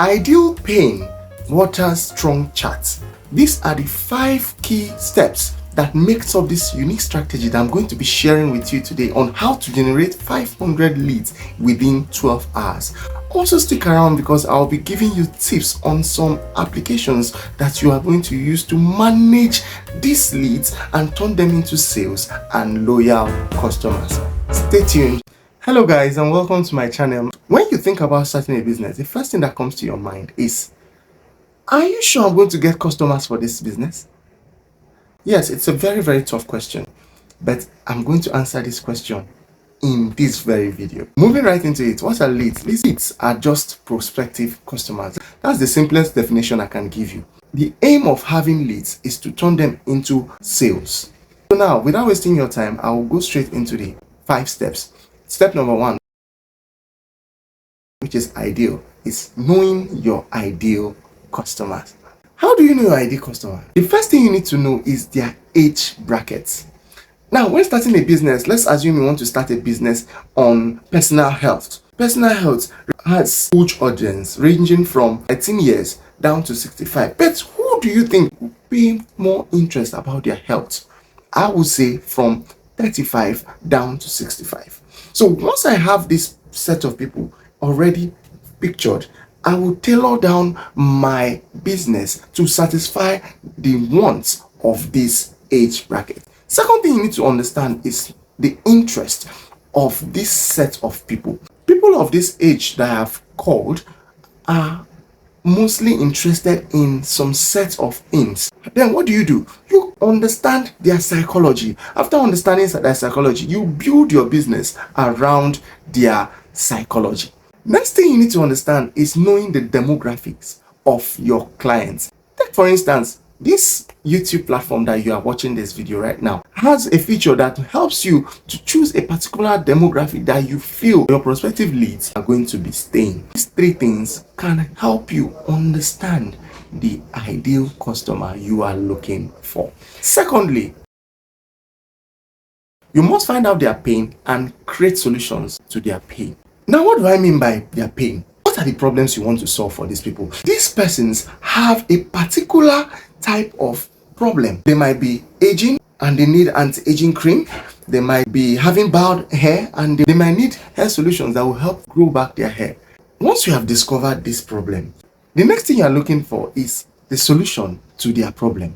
Ideal pain, water strong chart. These are the 5 key steps that makes up this unique strategy that I'm going to be sharing with you today on how to generate 500 leads within 12 hours. Also stick around because I'll be giving you tips on some applications that you are going to use to manage these leads and turn them into sales and loyal customers. Stay tuned. Hello guys, and welcome to my channel. When you think about starting a business, the first thing that comes to your mind is, are you sure I'm going to get customers for this business? Yes, it's a very tough question, but I'm going to answer this question in this very video. Moving right into it, what are leads? Leads are just prospective customers. That's the simplest definition I can give you. The aim of having leads is to turn them into sales. So now, without wasting your time, I will go straight into the 5 steps. Step number 1, which is ideal, is knowing your ideal customers. How do you know your ideal customer? The first thing you need to know is their age brackets. Now, when starting a business, let's assume you want to start a business on personal health. Personal health has a huge audience ranging from 18 years down to 65. But who do you think will pay more interest about their health? I would say from 35 down to 65. So once I have this set of people already pictured, I will tailor down my business to satisfy the wants of this age bracket. Second thing you need to understand is the interest of this set of people. People of this age that I have called are mostly interested in some set of aims. Then what do? You understand their psychology. After understanding their psychology, you build your business around their psychology. Next thing you need to understand is knowing the demographics of your clients. Take for instance, this YouTube platform that you are watching this video right now has a feature that helps you to choose a particular demographic that you feel your prospective leads are going to be staying. These 3 things can help you understand the ideal customer you are looking for. Secondly, you must find out their pain and create solutions to their pain. Now, what do I mean by their pain? What are the problems you want to solve for these people? These persons have a particular type of problem. They might be aging and they need anti-aging cream. They might be having bald hair and they might need hair solutions that will help grow back their hair. Once you have discovered this problem, the next thing you are looking for is the solution to their problem.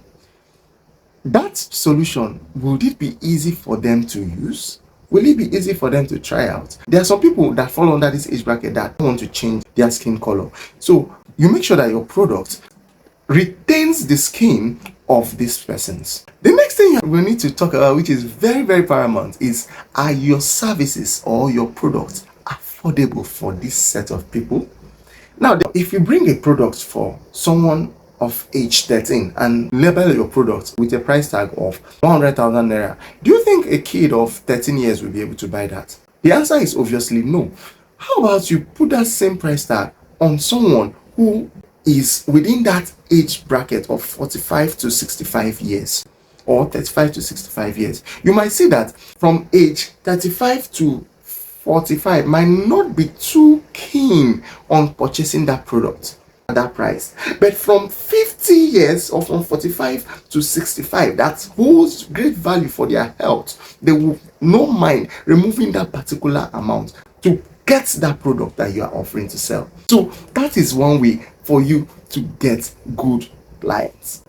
That solution, will it be easy for them to use? Will it be easy for them to try out? There are some people that fall under this age bracket that want to change their skin color. So you make sure that your product retains the skin of these persons. The next thing we need to talk about, which is very paramount, is, are your services or your products affordable for this set of people? Now, if you bring a product for someone of age 13 and label your product with a price tag of 100,000 naira, do you think a kid of 13 years will be able to buy that? The answer is obviously no. How about you put that same price tag on someone who is within that age bracket of 45 to 65 years or 35 to 65 years? You might see that from age 35 to 45 might not be too keen on purchasing that product at that price, but from 50 years or from 45 to 65, that holds great value for their health. They will not mind removing that particular amount to get that product that you are offering to sell. So that is one way for you to get good clients.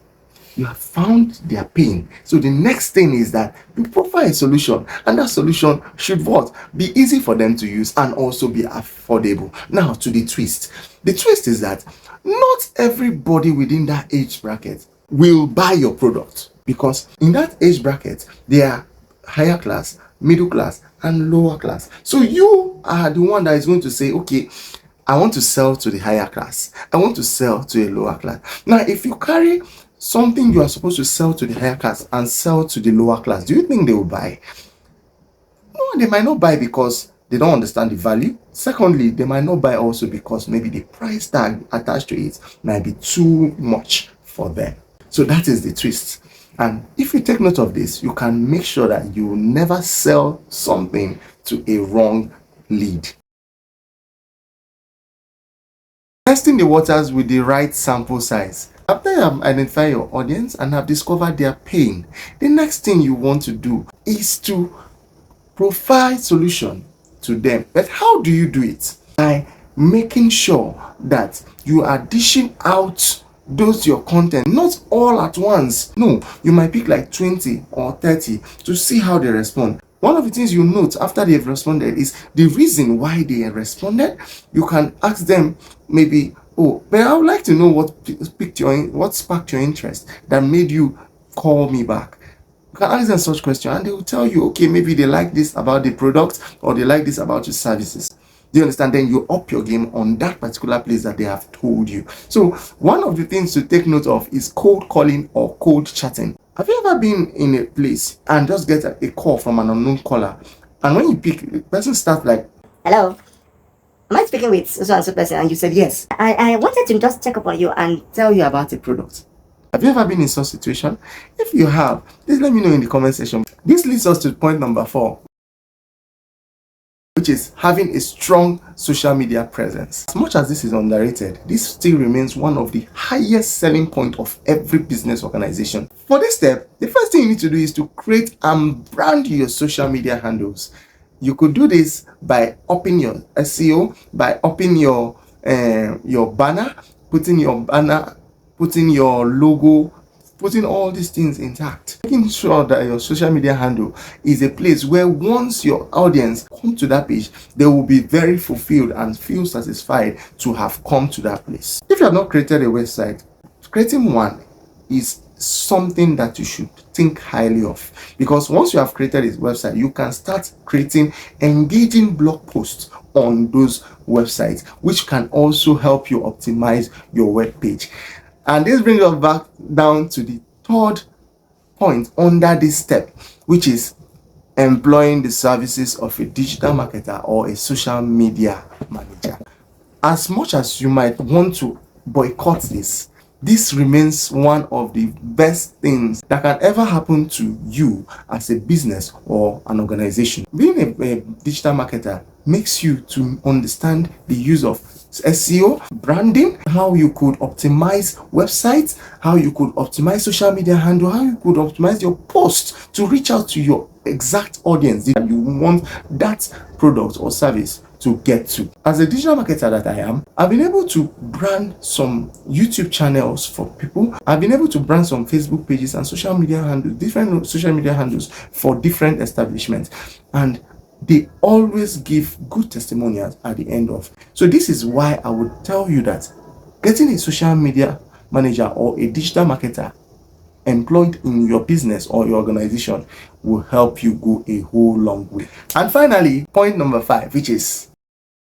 You have found their pain. So the next thing is that you provide a solution, and that solution should what? Be easy for them to use and also be affordable. Now to the twist. The twist is that not everybody within that age bracket will buy your product, because in that age bracket there are higher class, middle class and lower class. So you are the one that is going to say, okay, I want to sell to the higher class, I want to sell to a lower class. Now if you carry something you are supposed to sell to the higher class and sell to the lower class, do you think they will buy? No, they might not buy because they don't understand the value. Secondly, they might not buy also because maybe the price tag attached to it might be too much for them. So that is the twist. And if you take note of this, you can make sure that you will never sell something to a wrong lead. Testing the waters with the right sample size. After you have identified your audience and have discovered their pain, the next thing you want to do is to provide solution to them. But how do you do it? By making sure that you are dishing out those your content, not all at once. No, you might pick like 20 or 30 to see how they respond. One of the things you note after they've responded is the reason why they responded. You can ask them maybe, oh, but I would like to know what sparked your interest that made you call me back. You can ask them such questions and they will tell you, okay, maybe they like this about the product or they like this about your services. Do you understand? Then you up your game on that particular place that they have told you. So one of the things to take note of is cold calling or cold chatting. Have you ever been in a place and just get a call from an unknown caller, and when you pick, the person starts like, hello, am I speaking with so and so person? And you said yes. I wanted to just check up on you and tell you about a product. Have you ever been in such situation? If you have, please let me know in the comment section. This leads us to point number 4, which is having a strong social media presence. As much as this is underrated, this still remains one of the highest selling point of every business organization. For this step, the first thing you need to do is to create and brand your social media handles. You could do this by upping your SEO, by upping your banner, putting your logo, putting all these things intact, making sure that your social media handle is a place where once your audience come to that page, they will be very fulfilled and feel satisfied to have come to that place. If you have not created a website, creating one is something that you should think highly of, because once you have created a website, you can start creating engaging blog posts on those websites, which can also help you optimize your web page. And this brings us back down to the third point under this step, which is employing the services of a digital marketer or a social media manager. As much as you might want to boycott this remains one of the best things that can ever happen to you as a business or an organization. Being a digital marketer makes you to understand the use of SEO, branding, how you could optimize websites, how you could optimize social media handle, how you could optimize your post to reach out to your exact audience that you want that product or service to get to. As a digital marketer that I am, I've been able to brand some YouTube channels for people. I've been able to brand some Facebook pages and social media handles, different social media handles for different establishments, and they always give good testimonials at the end of. So this is why I would tell you that getting a social media manager or a digital marketer employed in your business or your organization will help you go a whole long way. And finally, point number 5, which is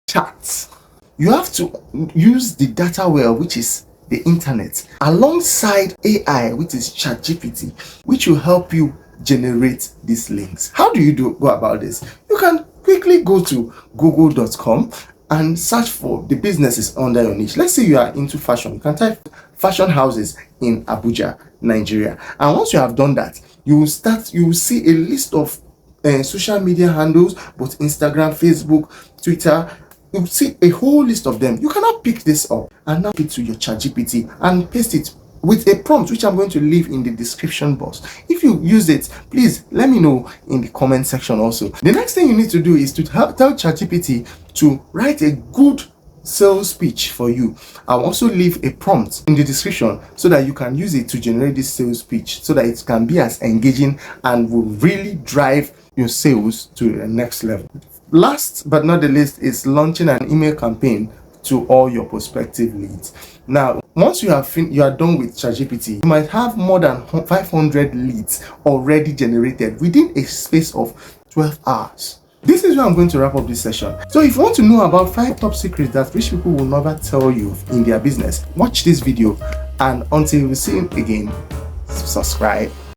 charts. You have to use the data well, which is the internet, alongside AI, which is ChatGPT, which will help you generate these links. How do you go about this? You can quickly go to google.com and search for the businesses under your niche. Let's say you are into fashion. You can type fashion houses in Abuja, Nigeria. And once you have done that, you will see a list of social media handles, both Instagram, Facebook, Twitter. You will see a whole list of them. You cannot pick this up and now it to your ChatGPT and paste it with a prompt, which I'm going to leave in the description box. If you use it, please let me know in the comment section also. The next thing you need to do is to tell ChatGPT to write a good sales pitch for you. I'll also leave a prompt in the description so that you can use it to generate this sales pitch so that it can be as engaging and will really drive your sales to the next level. Last but not the least is launching an email campaign to all your prospective leads. Now, once you are done with ChatGPT, you might have more than 500 leads already generated within a space of 12 hours. This is where I'm going to wrap up this session. So if you want to know about 5 top secrets that rich people will never tell you in their business, watch this video, and until we see you again, subscribe.